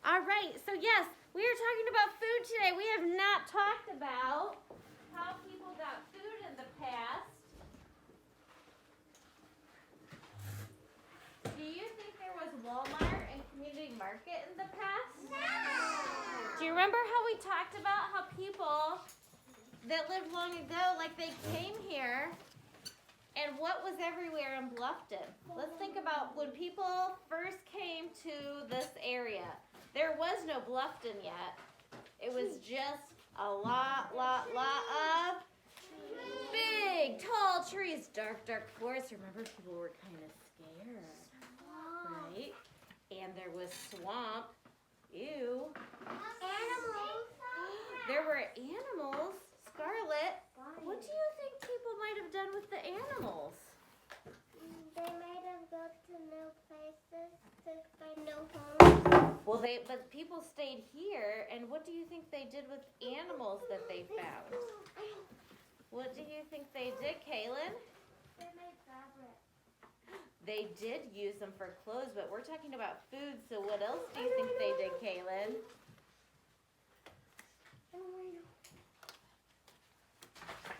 All right, so yes, we are talking about food today. We have not talked about how people got food in the past. Do you think there was Walmart and community market in the past? No! Do you remember how we talked about how people that lived long ago, like they came here, and what was everywhere in Bluffton? Let's think about when people first came to this area. There was no Bluffton yet. It was just a lot of big, tall trees, dark forest. Remember, people were kind of scared, right? And there was swamp. Ew. Animals. There were animals. Scarlett, what do you think people might have done with the animals? They might have gone to new places to find new homes. Well, but people stayed here, and what do you think they did with animals that they found? What do you think they did, Kaylin? They made fabric. They did use them for clothes, but we're talking about food, so what else do you think they did, Kaylin?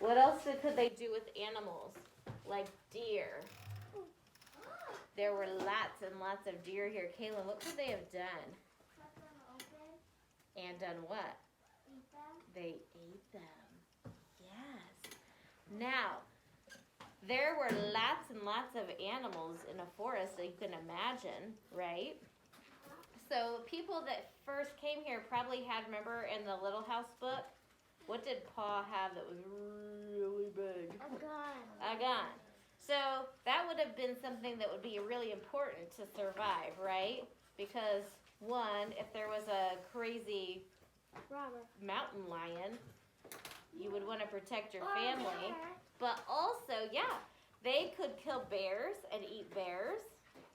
What else could they do with animals? Like deer. There were lots and lots of deer here. Kaylin, what could they have done? Cut them open. And done what? Eat them. They ate them. Yes. Now, there were lots and lots of animals in a forest that you can imagine, right? So people that first came here probably had, remember in the Little House book, what did Pa have that was really big? A gun. A gun. So that would have been something that would be really important to survive, right? Because one, if there was a crazy Robber. mountain lion, you would want to protect your Or a family. bear. But also, yeah, they could kill bears and eat bears.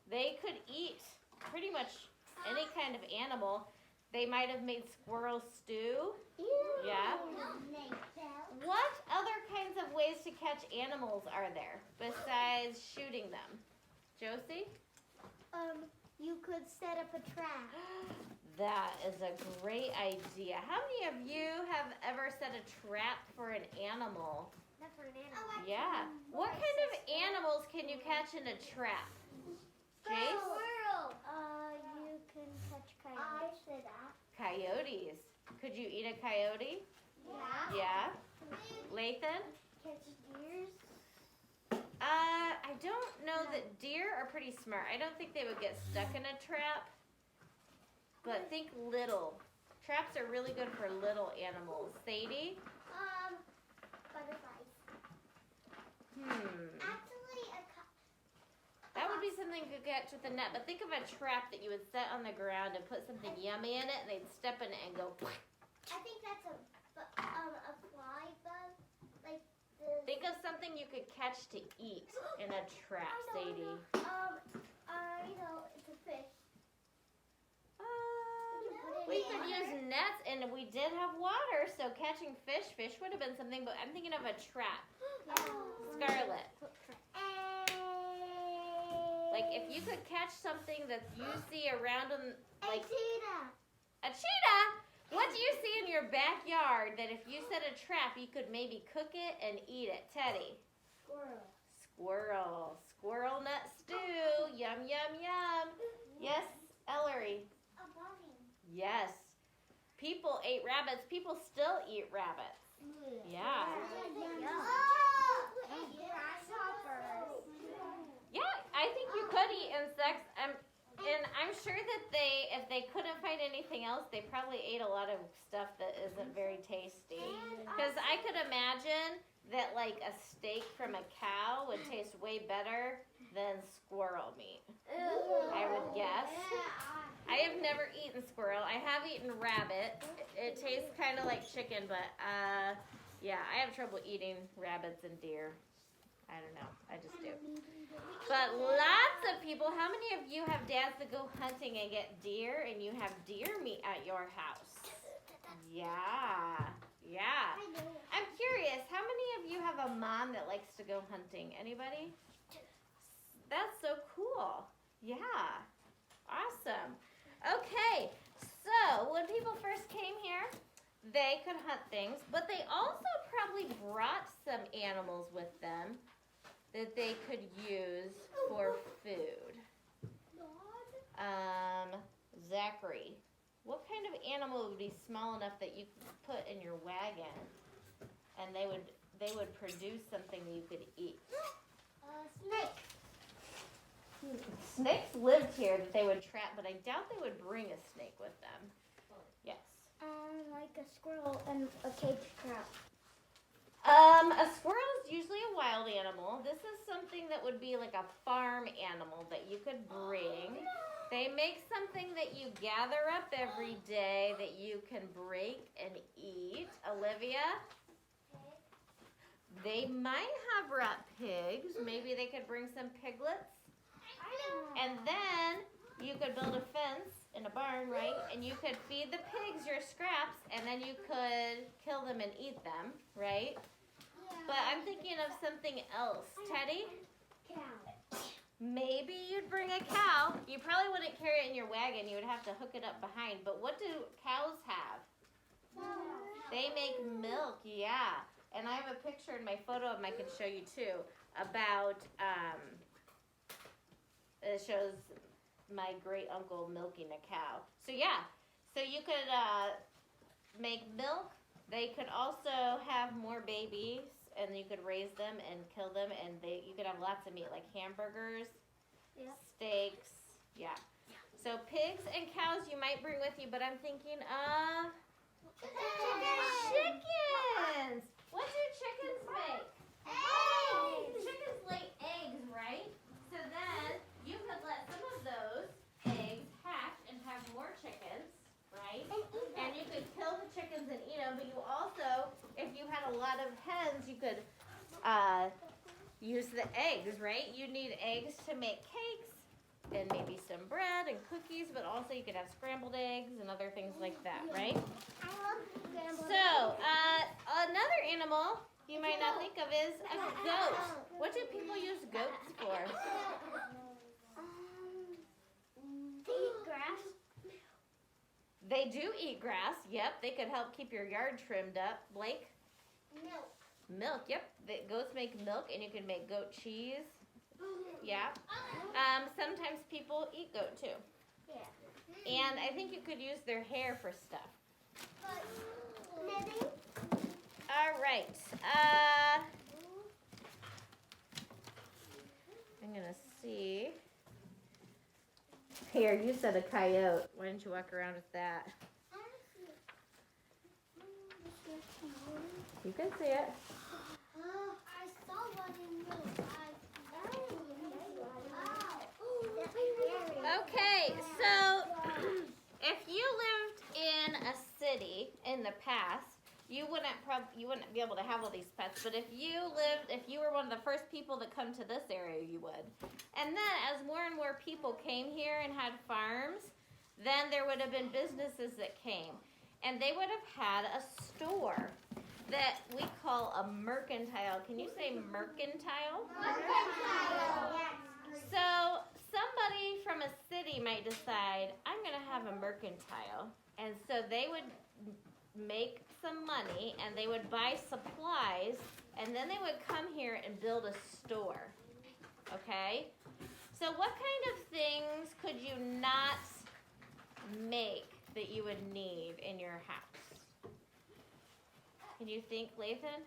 They could eat pretty much any kind of animal. They might have made squirrel stew. Ew. Yeah. Don't make them. What other kinds of ways to catch animals are there besides shooting them? Josie? You could set up a trap. That is a great idea. How many of you have ever set a trap for an animal? Not for an animal. Yeah. What kind of animals can you catch in a trap? Jace? Squirrel. You can catch coyotes. I said that. Coyotes. Could you eat a coyote? Yeah. Yeah. Lathan? Catch deers. I don't know that deer are pretty smart. I don't think they would get stuck in a trap. But think little. Traps are really good for little animals. Sadie? Butterflies. Hmm. Actually, That would be something you could catch with a net. But think of a trap that you would set on the ground and put something yummy in it, and they'd step in it and go. I think that's a fly bug, like the. Think of something you could catch to eat in a trap, Sadie. It's a fish. We could use nets, and we did have water, so catching fish would have been something, but I'm thinking of a trap. Scarlett. Like, if you could catch something that you see around in, like, cheetah. a cheetah, what do you see in your backyard that if you set a trap, you could maybe cook it and eat it? Teddy. Squirrel. Squirrel nut stew. Yum, yum, yum. Yes, Ellery. A bunny. Yes. People ate rabbits. People still eat rabbits. Yeah. Grasshoppers. Yeah, I think you could eat insects. And I'm sure that if they couldn't find anything else, they probably ate a lot of stuff that isn't very tasty. Because I could imagine that like a steak from a cow would taste way better than squirrel meat. I would guess. I have never eaten squirrel. I have eaten rabbit. It tastes kind of like chicken, but yeah, I have trouble eating rabbits and deer. I don't know. I just do. But lots of people, how many of you have dads that go hunting and get deer and you have deer meat at your house? Yeah. Yeah. I'm curious, how many of you have a mom that likes to go hunting? Anybody? That's so cool. Yeah. Awesome. Okay. So people first came here, they could hunt things, but they also probably brought some animals with them that they could use for food. Zachary, what kind of animal would be small enough that you could put in your wagon and they would produce something that you could eat? Snake. Snakes lived here that they would trap, but I doubt they would bring a snake with them. Yes. Like a squirrel and a cage trap. A squirrel is usually a wild animal. This is something that would be like a farm animal that you could bring. They make something that you gather up every day that you can break and eat. Olivia? They might have brought pigs. Maybe they could bring some piglets. And then you could build a fence in a barn, right? And you could feed the pigs your scraps, and then you could kill them and eat them, right? But I'm thinking of something else. Teddy? Cow. Maybe you'd bring a cow. You probably wouldn't carry it in your wagon. You would have to hook it up behind. But what do cows have? They make milk, yeah. And I have a picture in my photo album I can show you too about, it shows my great uncle milking a cow. So yeah, so you could make milk. They could also have more babies, and you could raise them and kill them, and you could have lots of meat, like hamburgers, steaks, yeah. So pigs and cows you might bring with you, but I'm thinking of chickens. What do chickens make? Eggs. Chickens lay eggs, right? So then you could let some of those eggs hatch and have more chickens, right? And you could kill the chickens and eat them, but you also, if you had a lot of hens, you could use the eggs, right? You need eggs to make cakes and maybe some bread and cookies, but also you could have scrambled eggs and other things like that, right? I love scrambled So, another animal you might not think of is a goat. What do people use goats for? To eat grass. They do eat grass. Yep, they could help keep your yard trimmed up. Blake? Milk. Milk. Yep, goats make milk, and you can make goat cheese. Yeah. Sometimes people eat goat too. Yeah. And I think you could use their hair for stuff. Knitting. All right. I'm going to see. Here, you said a coyote. Why didn't you walk around with that? You can see it. I saw one in the Okay, so if you lived in a city in the past, you wouldn't be able to have all these pets. But if you were one of the first people that come to this area, you would. And then as more and more people came here and had farms, then there would have been businesses that came. And they would have had a store that we call a mercantile. Can you say mercantile? Mercantile. So somebody from a city might decide, I'm going to have a mercantile. And so they would make some money and they would buy supplies and then they would come here and build a store. Okay? So what kind of things could you not make that you would need in your house? Can you think, Lathan?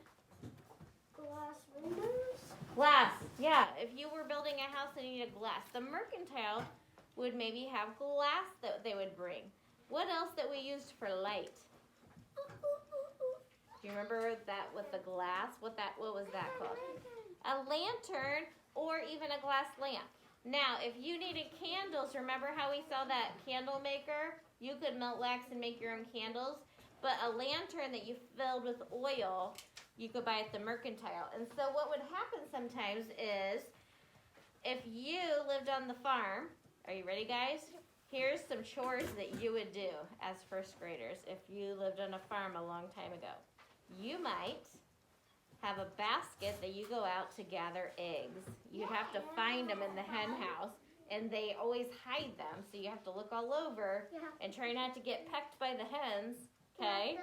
Glass windows. Glass, yeah. If you were building a house and you needed glass, the mercantile would maybe have glass that they would bring. What else that we used for light? Do you remember that with the glass? What was that called? A lantern or even a glass lamp. Now, if you needed candles, remember how we saw that candle maker? You could melt wax and make your own candles. But a lantern that you filled with oil, you could buy at the mercantile. And so what would happen sometimes is, if you lived on the farm, are you ready, guys? Here's some chores that you would do as first graders if you lived on a farm a long time ago. You might have a basket that you go out to gather eggs. You'd have to find them in the hen house and they always hide them, so you have to look all over and try not to get pecked by the hens. Okay.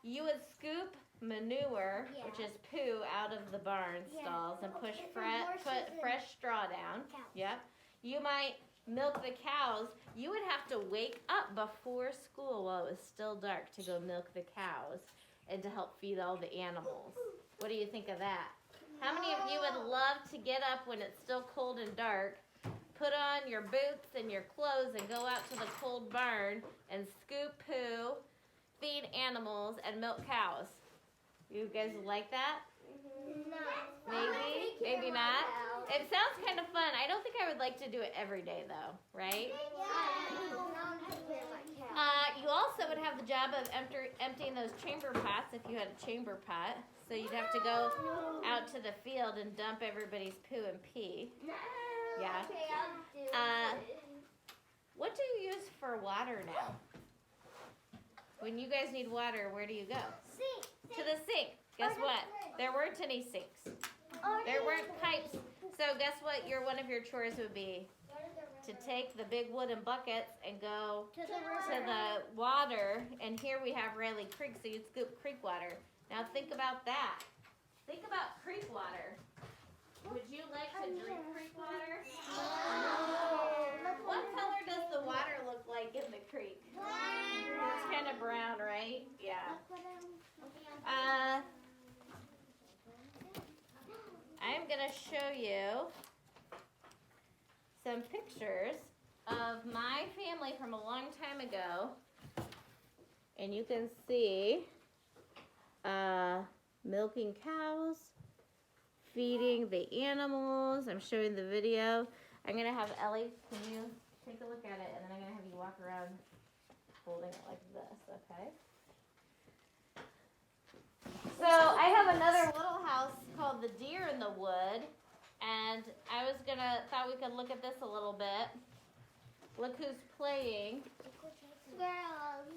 You would scoop manure, which is poo, out of the barn stalls and put fresh straw down. Yep. You might milk the cows. You would have to wake up before school while it was still dark to go milk the cows and to help feed all the animals. What do you think of that? How many of you would love to get up when it's still cold and dark, put on your boots and your clothes and go out to the cold barn and scoop poo, feed animals, and milk cows? You guys like that? No. Maybe? Maybe not? It sounds kind of fun. I don't think I would like to do it every day though, right? You also would have the job of emptying those chamber pots if you had a chamber pot. So you'd have to go out to the field and dump everybody's poo and pee. Yeah. What do you use for water now? When you guys need water, where do you go? Sink. To the sink. Guess what? There weren't any sinks. There weren't pipes. So guess what one of your chores would be? To take the big wooden buckets and go to the water. And here we have Riley Creek, so you'd scoop creek water. Now think about that. Think about creek water. Would you like to drink creek water? What color does the water look like in the creek? It's kind of brown, right? Yeah. I'm going to show you some pictures of my family from a long time ago. And you can see milking cows, feeding the animals. I'm showing the video. I'm going to have Ellie, can you take a look at it, and then I'm going to have you walk around holding it like this, okay? So I have another little house called the Deer in the Wood, and I was thought we could look at this a little bit. Look who's playing. Girls.